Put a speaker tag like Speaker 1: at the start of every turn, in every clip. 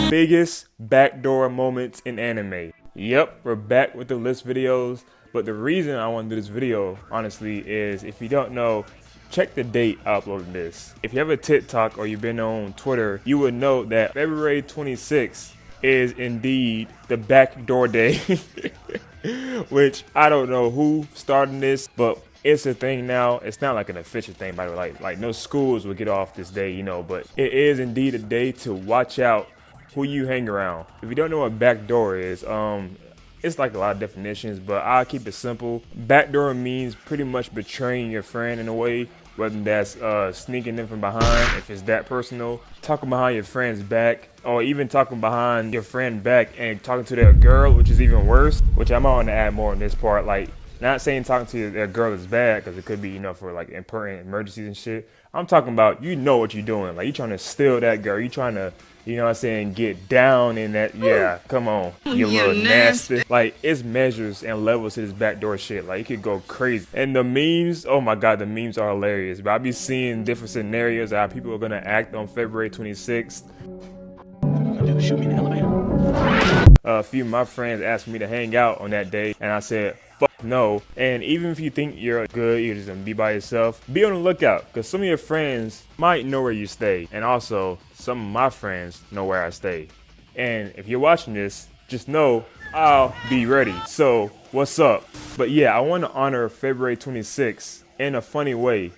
Speaker 1: Biggest backdoor moments in anime. Yep, we're back with the list videos, but the reason I want to do this video, honestly, is if you don't know, check the date I uploaded this. If you have a TikTok or you've been on Twitter, you would know that February 26th is indeed the backdoor day, which I don't know who started this, but it's a thing now. It's not like an official thing, by the way. Like no schools will get off this day, you know, but it is indeed a day to watch out who you hang around. If you don't know what backdoor is, it's like a lot of definitions, but I'll keep it simple. Backdoor means pretty much betraying your friend in a way, whether that's sneaking them from behind, if it's that personal, talking behind your friend's back, or even talking behind your friend back and talking to their girl, which is even worse, which I'm going to add more in this part. Like, not saying talking to their girl is bad, because it could be, you know, for like important emergencies and shit. I'm talking about, you know what you're doing. Like, you trying to steal that girl. You trying to, you know what I'm saying, get down in that. Yeah, come on. You little nasty. Like, it's measures and levels to this backdoor shit. Like, you could go crazy. And the memes, oh my God, the memes are hilarious. But I be seeing different scenarios of how people are going to act on February 26th.
Speaker 2: Shoot me in the elevator.
Speaker 1: A few of my friends asked me to hang out on that day, and I said, fuck no. And even if you think you're good, you're just gonna be by yourself, be on the lookout, because some of your friends might know where you stay, and also some of my friends know where I stay. And if you're watching this, just know I'll be ready. So what's up? But yeah, I want to honor February 26th in a funny way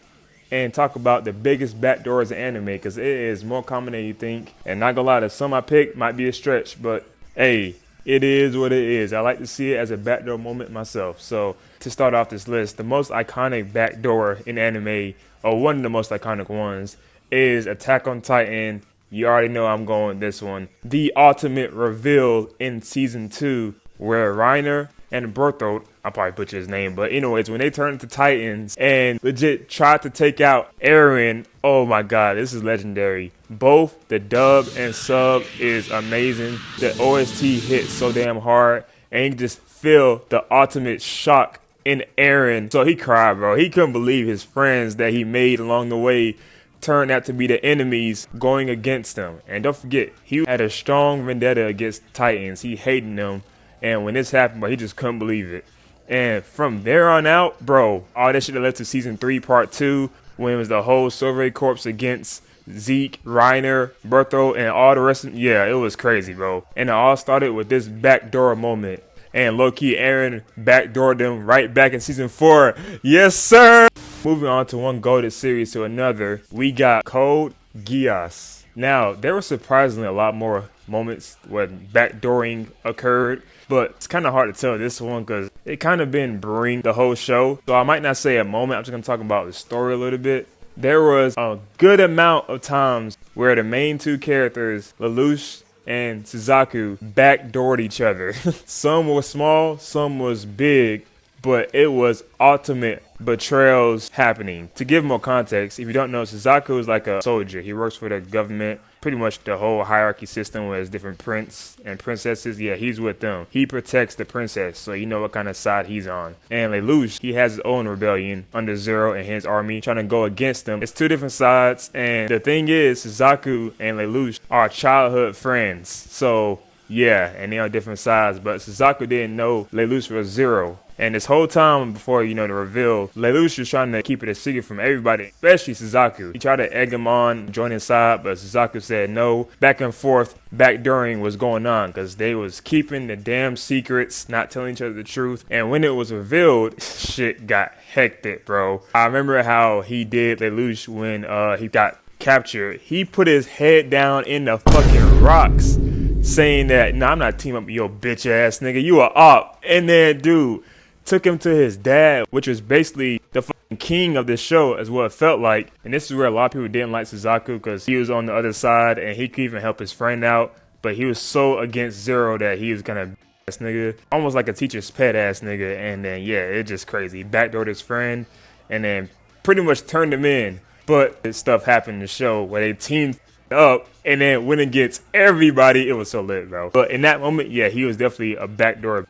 Speaker 1: and talk about the biggest backdoors in anime, because it is more common than you think. And not gonna lie, the some I picked might be a stretch, but hey, it is what it is. I like to see it as a backdoor moment myself. So to start off this list, the most iconic backdoor in anime, or one of the most iconic ones, is Attack on Titan. You already know I'm going this one. The ultimate reveal in season 2, where Reiner and Berthold, I'll probably butcher his name, but anyways, when they turned into Titans and legit tried to take out Eren, oh my God, this is legendary. Both the dub and sub is amazing. The OST hits so damn hard, and you can just feel the ultimate shock in Eren. So he cried, bro. He couldn't believe his friends that he made along the way turned out to be the enemies going against him. And don't forget, he had a strong vendetta against Titans. He hated them. And when this happened, but he just couldn't believe it. And from there on out, bro, all that shit that led to season 3, part 2, when it was the whole Soviet Corps against Zeke, Reiner, Berthold, and all the rest of them. Yeah, it was crazy, bro. And it all started with this backdoor moment. And low-key, Eren backdoored them right back in season 4. Yes, sir! Moving on to one goated series to another, we got Code Geass. Now, there were surprisingly a lot more moments when backdooring occurred, but it's kind of hard to tell this one because it kind of been brewing the whole show. So I might not say a moment, I'm just going to talk about the story a little bit. There was a good amount of times where the main two characters, Lelouch and Suzaku, backdoored each other. Some was small, some was big, but it was ultimate betrayals happening. To give more context, if you don't know, Suzaku is like a soldier. He works for the government, pretty much the whole hierarchy system where there's different prince and princesses. Yeah, he's with them. He protects the princess, so you know what kind of side he's on. And Lelouch, he has his own rebellion under Zero and his army trying to go against them. It's two different sides, and the thing is, Suzaku and Lelouch are childhood friends. So yeah, and they are different sides, but Suzaku didn't know Lelouch was Zero. And this whole time before, you know, the reveal, Lelouch was trying to keep it a secret from everybody, especially Suzaku. He tried to egg him on, join his side, but Suzaku said no. Back and forth, backdooring was going on because they was keeping the damn secrets, not telling each other the truth. And when it was revealed, shit got hectic, bro. I remember how he did Lelouch when he got captured. He put his head down in the fucking rocks, saying that, nah, I'm not teaming up with your bitch ass nigga, you a op. And then, dude, took him to his dad, which was basically the fucking king of this show, as what it felt like. And this is where a lot of people didn't like Suzaku, because he was on the other side and he could even help his friend out, but he was so against Zero that he was kind of ass nigga, almost like a teacher's pet ass nigga. And then yeah, it's just crazy. He backdoored his friend and then pretty much turned him in. But this stuff happened in the show where they teamed up and then went against everybody. It was so lit, bro. But in that moment, yeah, he was definitely a backdoor.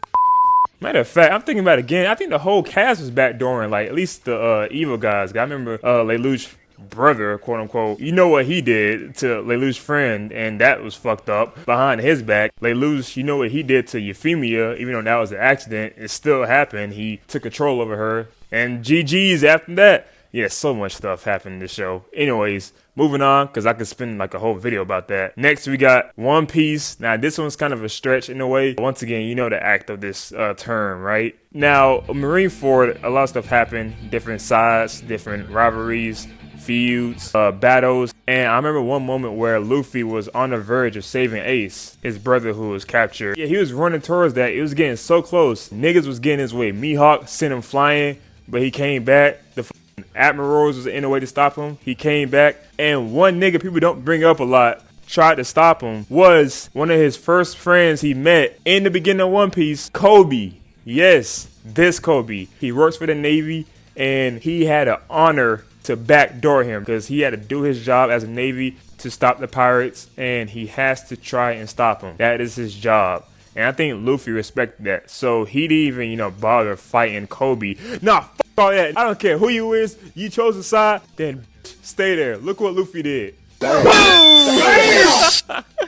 Speaker 1: Matter of fact, I'm thinking about it again. I think the whole cast was backdooring, like at least the evil guys. I remember Lelouch brother, quote unquote, you know what he did to Leilu's friend, and that was fucked up behind his back. Leilu's, you know what he did to Euphemia, even though that was an accident, it still happened. He took control over her, and GG's after that. Yeah, so much stuff happened in this show. Anyways, moving on, because I could spend like a whole video about that. Next, we got One Piece. Now, this one's kind of a stretch in a way. Once again, you know the act of this term, right? Now, Marineford, a lot of stuff happened. Different sides, different rivalries, feuds, battles. And I remember one moment where Luffy was on the verge of saving Ace, his brother who was captured. Yeah, he was running towards that. It was getting so close. Niggas was getting his way. Mihawk sent him flying, but he came back. The Admirals was in a way to stop him. He came back, and one nigga people don't bring up a lot tried to stop him was one of his first friends he met in the beginning of One Piece, Kobe. Yes, this Kobe. He works for the Navy, and he had an honor to backdoor him because he had to do his job as a Navy to stop the pirates, and he has to try and stop them. That is his job. And I think Luffy respected that. So he didn't even, bother fighting Kobe. Nah, fuck all that. I don't care who you is. You chose a side, then stay there. Look what Luffy did.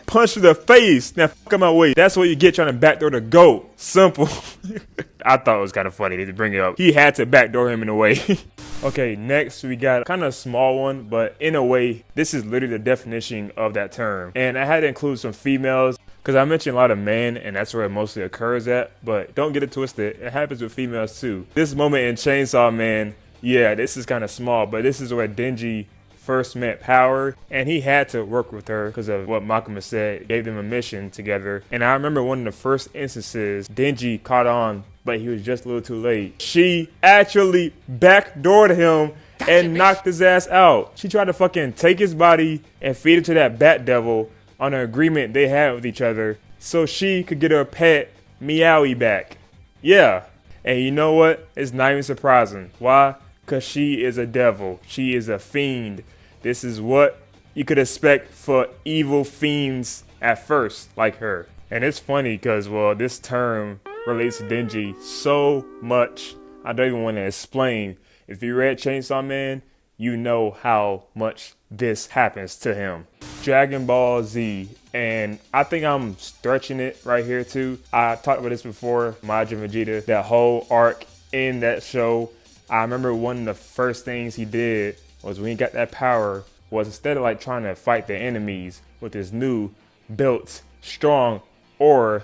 Speaker 1: Punch to the face. Now fuck out my way. That's what you get trying to backdoor the GOAT. Simple. I thought it was kind of funny to bring it up. He had to backdoor him in a way. Okay, next we got kind of a small one, but in a way, this is literally the definition of that term. And I had to include some females because I mentioned a lot of men, and that's where it mostly occurs at. But don't get it twisted. It happens with females too. This moment in Chainsaw Man, yeah, this is kind of small, but this is where Denji first met Power, and he had to work with her because of what Makima said, gave them a mission together. And I remember one of the first instances, Denji caught on, but he was just a little too late. She actually backdoored him and knocked his ass out. She tried to fucking take his body and feed it to that bat devil on an agreement they had with each other so she could get her pet Meowie back. Yeah, and you know what? It's not even surprising. Why? Because she is a devil. She is a fiend. This is what you could expect for evil fiends at first, like her. And it's funny because, well, this term relates to Denji so much, I don't even want to explain. If you read Chainsaw Man, you know how much this happens to him. Dragon Ball Z, and I think I'm stretching it right here too. I talked about this before, Majin Vegeta, that whole arc in that show. I remember one of the first things he did was when he got that power was instead of like trying to fight the enemies with his new built strong aura,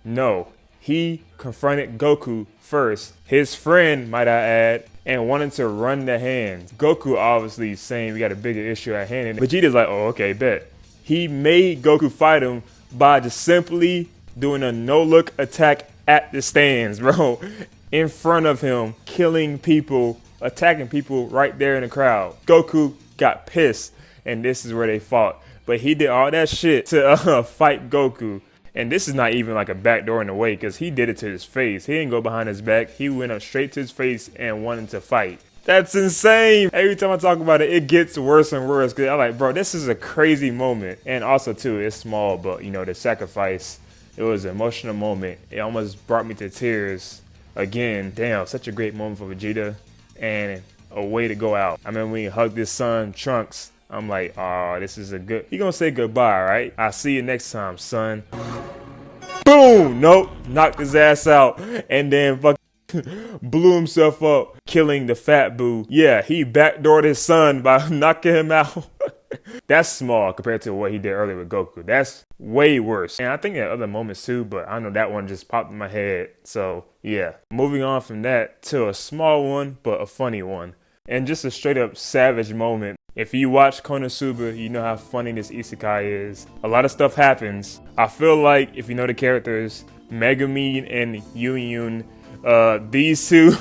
Speaker 1: no, he confronted Goku first. His friend, might I add, and wanted to run the hands. Goku obviously saying we got a bigger issue at hand. And Vegeta's like, oh, okay, bet. He made Goku fight him by just simply doing a no-look attack at the stands, bro. In front of him, killing people, attacking people right there in the crowd. Goku got pissed, and this is where they fought. But he did all that shit to fight Goku. And this is not even like a backdoor in a way, because he did it to his face. He didn't go behind his back. He went up straight to his face and wanted to fight. That's insane. Every time I talk about it, it gets worse and worse. Because I'm like, bro, this is a crazy moment. And also, too, it's small, but, the sacrifice, it was an emotional moment. It almost brought me to tears. Again, damn, such a great moment for Vegeta. And a way to go out. I remember when he hugged his son, Trunks. I'm like, oh, this is a good... He gonna say goodbye, right? I'll see you next time, son. Boom! Nope. Knocked his ass out. And then fucking blew himself up, killing the fat boo. Yeah, he backdoored his son by knocking him out. That's small compared to what he did earlier with Goku. That's way worse. And I think there are other moments too, but I know that one just popped in my head. So, yeah. Moving on from that to a small one, but a funny one. And just a straight up savage moment. If you watch Konosuba, you know how funny this isekai is. A lot of stuff happens. I feel like, if you know the characters, Megumin and Yunyun, these two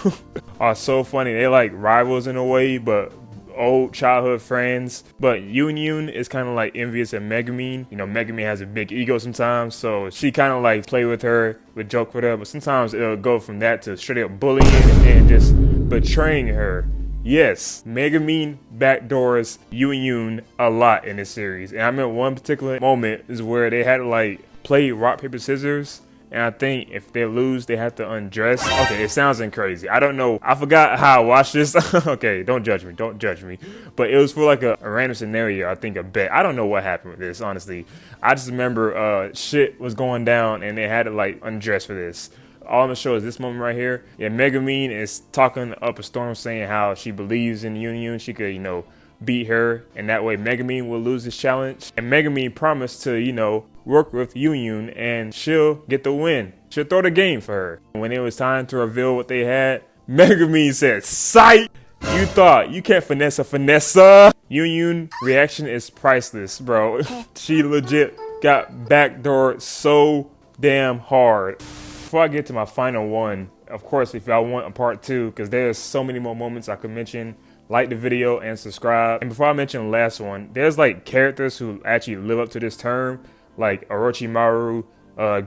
Speaker 1: are so funny. They're like rivals in a way, but old childhood friends. But Yunyun is kind of like envious of Megumin. Megumin has a big ego sometimes, so she kind of like play with her, would joke with her, but sometimes it'll go from that to straight up bullying and just betraying her. Yes, Megumin backdoors Yunyun a lot in this series. And I remember one particular moment is where they had to like play rock, paper, scissors. And I think if they lose, they have to undress. Okay, it sounds crazy. I don't know. I forgot how I watched this. Okay, don't judge me. Don't judge me. But it was for like a random scenario. I think a bet. I don't know what happened with this, honestly. I just remember shit was going down and they had to like undress for this. All I'm gonna show is this moment right here. Yeah, Megumin is talking up a storm saying how she believes in Union. She could, beat her, and that way Megumin will lose this challenge. And Megumin promised to, work with Union and she'll get the win. She'll throw the game for her. When it was time to reveal what they had, Megumin said, "Sight! You thought you can't finesse a finesse." Union reaction is priceless, bro. She legit got backdoored so damn hard. Before I get to my final one, of course, if y'all want a part 2, because there's so many more moments I could mention, like the video and subscribe. And before I mention the last one, there's like characters who actually live up to this term, like Orochimaru,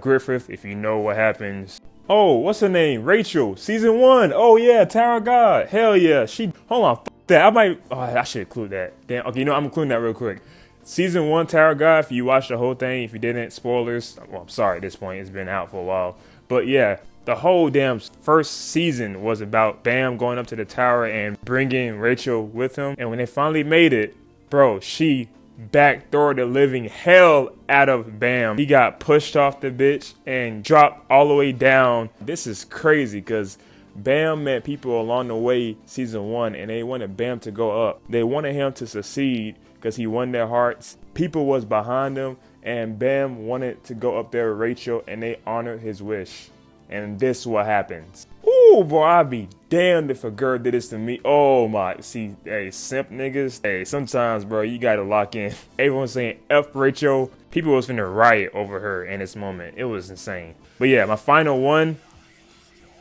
Speaker 1: Griffith, if you know what happens. Oh, what's her name? Rachel, season 1. Oh yeah, Tower God. Hell yeah. Hold on, that. I should include that. Damn, okay, I'm including that real quick. Season 1, Tower God, if you watched the whole thing, if you didn't, spoilers. Well, I'm sorry at this point, it's been out for a while. But yeah, the whole damn first season was about Bam going up to the tower and bringing Rachel with him. And when they finally made it, bro, she backdoored the living hell out of Bam. He got pushed off the bitch and dropped all the way down. This is crazy because Bam met people along the way season 1 and they wanted Bam to go up. They wanted him to succeed because he won their hearts. People was behind him and Bam wanted to go up there with Rachel and they honored his wish. And this is what happens. Ooh, boy, I'd be damned if a girl did this to me. Oh my, see, hey, simp niggas. Hey, sometimes, bro, you gotta lock in. Everyone's saying F Rachel. People was finna riot over her in this moment. It was insane. But yeah, my final one,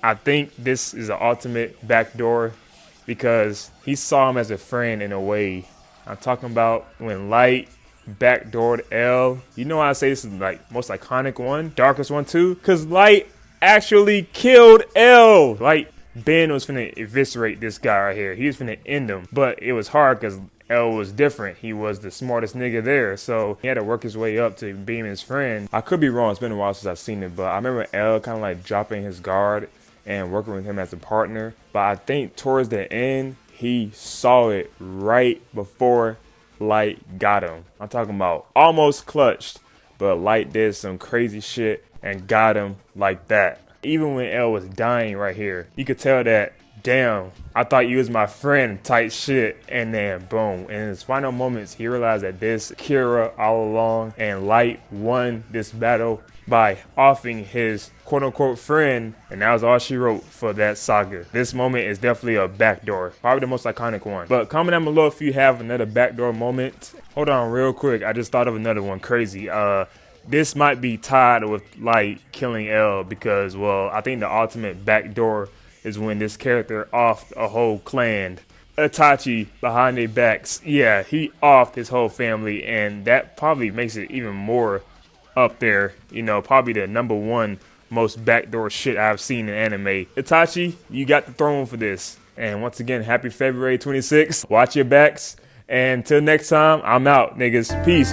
Speaker 1: I think this is the ultimate backdoor because he saw him as a friend in a way. I'm talking about when Light backdoored L. You know why I say this is like most iconic one, darkest one too? Cause Light actually killed L. Like Ben was finna eviscerate this guy right here. He was finna end him, but it was hard because L was different. He was the smartest nigga there, so he had to work his way up to being his friend. I could be wrong. It's been a while since I've seen it, but I remember L kind of like dropping his guard and working with him as a partner. But I think towards the end, he saw it right before Light got him. I'm talking about almost clutched, but Light did some crazy shit and got him like that. Even when L was dying right here, you could tell that, damn, I thought you was my friend type shit. And then boom, in his final moments, he realized that this Kira all along, and Light won this battle by offing his quote-unquote friend, and that was all she wrote for that saga. This moment is definitely a backdoor, probably the most iconic one. But comment down below if you have another backdoor moment. Hold on real quick, I just thought of another one crazy. This might be tied with Light killing L because, well, I think the ultimate backdoor is when this character offed a whole clan. Itachi behind their backs, yeah, he offed his whole family, and that probably makes it even more up there, probably the #1 most backdoor shit I've seen in anime. Itachi, you got the throne for this. And once again, happy February 26th. Watch your backs. And until next time, I'm out, niggas. Peace.